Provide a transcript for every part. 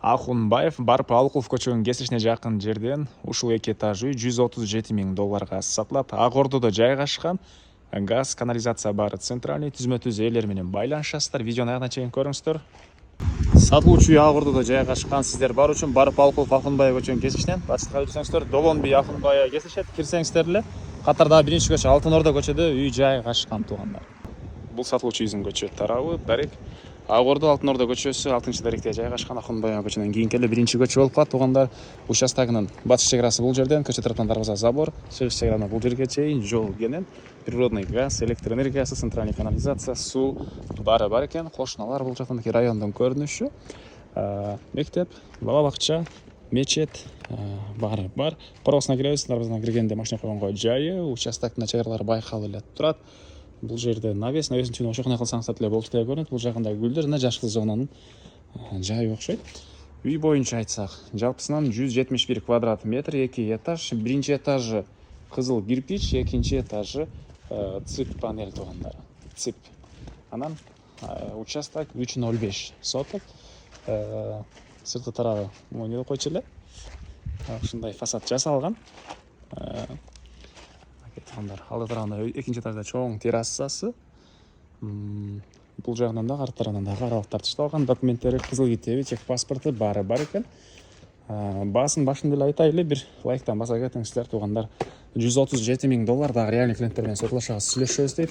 Ахунбаев барып Алыкулов көчөгүнүн кесишине жакын жерден ушул 2 этаж үй $137 000 сатылат. Ак Ордодо жайгашкан. Газ, канализация бары центральный, түзмө-түз ээлер менен байланышасыздар. Видеону аягына чейин көрүңүздөр. Сатылуучу үй Ак Ордодо жайгашкан. Сиздер бар үчүн барып Алыкулов Ахунбаев көчөгүнүн кесишинен башка жүрсөңүздөр, Долон би Ахунбаев кесишет. Кирсеңиздер эле катардагы биринчи көчө Алтын Ордо көчөдө үй жайгашкан туугандар. Бул сатылуучу үйдүн көчө тарабы Дарек. Ак Ордо Алтын Ордо көчөсү 6-даректе жайгашкан. Ахунбаев көчөнүн кийинки эле биринчи көчө болуп калат туугандар. Участогунун батыш чек арасы бул жерден, көчө тараптан дарбаза забор, чыгыш чек араны бул жерге чейин жол кенен, природный газ, электр энергиясы, центральный канализация, суу баары бар экен. Кошуналар бул жактан райондун көрүнүшү. Мектеп, бала бакча, мечет баары бар. Коросуна киребиз, дарбазадан киргенде машина койгонго жайы, участоктун чек аралары байкалып эле турат. Бул жерде навестин түнү ошокуна кылсаңыздар деле болчу деп көрүнөт. Бул жагындагы гүлдөр мына жашкы зонанын жайы окшойт. Үй боюнча айтсак, жалпысынан 171 квадрат метр, 2 этаж, биринчи этажы кызыл кирпич, экинчи этажы цип панель туугандар. Цип. Анан участок 305 соток. Сырты тарабы эмне деп койчу эле. Ушундай фасад жасалган. Алды тарабында экинчи этажда чоң террасасы. Бул жагынан да, арт тарабынан да каралыктар ташталган. Документтери, кызыл китеби, чек паспорту баары бар экен. Баасын башында эле айтайлы, бир лайктан баса кетиңиздер туугандар. $137 000 дагы реальный клиенттер менен сотулашабыз, сүйлөшөбүз дейт.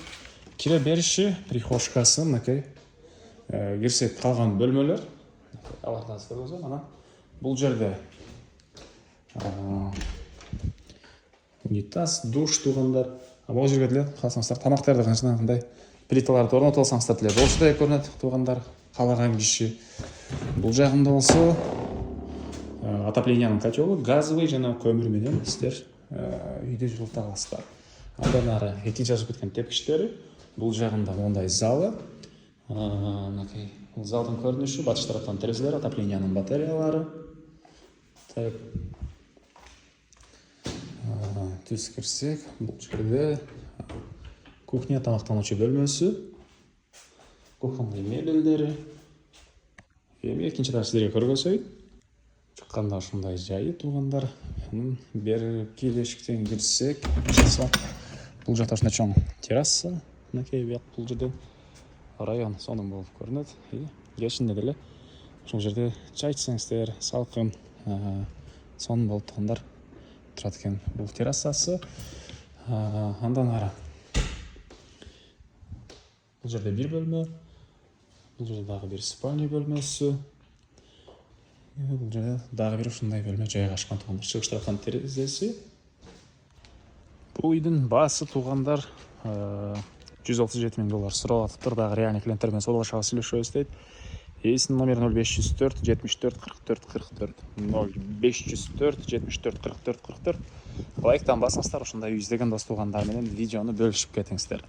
Кире бериши, прихожкасы, мынакей. Кирсек калган бөлмөлөр. Алардан көргөзөм. Анан бул жерде унитаз, душ туугандар. Бул жерге деле калсаңыздар тамактарды кандай плиталарды орнотуп алсаңыздар деле болчу деп көрүнөт туугандар. Каалаган киши. Бул жагында болсо отоплениянын котелу, газовый жана көмүр менен сиздер үйдү жылыта аласыздар. Андан ары экинчи жазып кеткен тепкичтери. Бул жагында мондай залы. Мынакей залдын көрүнүшү, батыш тараптан терезелер, отоплениянын батареялары. Так. Түз кирсек, бул жерде кухня, тамактануучу бөлмөсү, кухонный мебелдери. Эми экинчи этаж сиздерге көргөзөйт. Чыкканда ушундай жайы туугандар. Берки эшиктен кирсек, бул жакта ушундай чоң терраса, мынакей бул жерден район сонун болуп көрүнөт. Кечинде деле ушул жерде чай ичсеңиздер, салкын сонун болуп туугандар турат экен. Бул террасасы. Андан ары бул жерде бир бөлмө, бул жерде дагы бир спальня бөлмөсү. Бул жерде дагы бир ушундай бөлмө жайгашкан туугандар. Чыгыш тараптан терезеси. Бул үйдүн баасы туугандар $137 000 сурап атыптыр. Дагы реальный клиенттер менен саудалашабыз, сүйлөшөбүз дейт. Эсин номер 0504 74 44 44 0504 74 44 44. Лайктан басыңыздар, ушундай үй издеген дос туугандар менен видеону бөлүшүп кетиңиздер.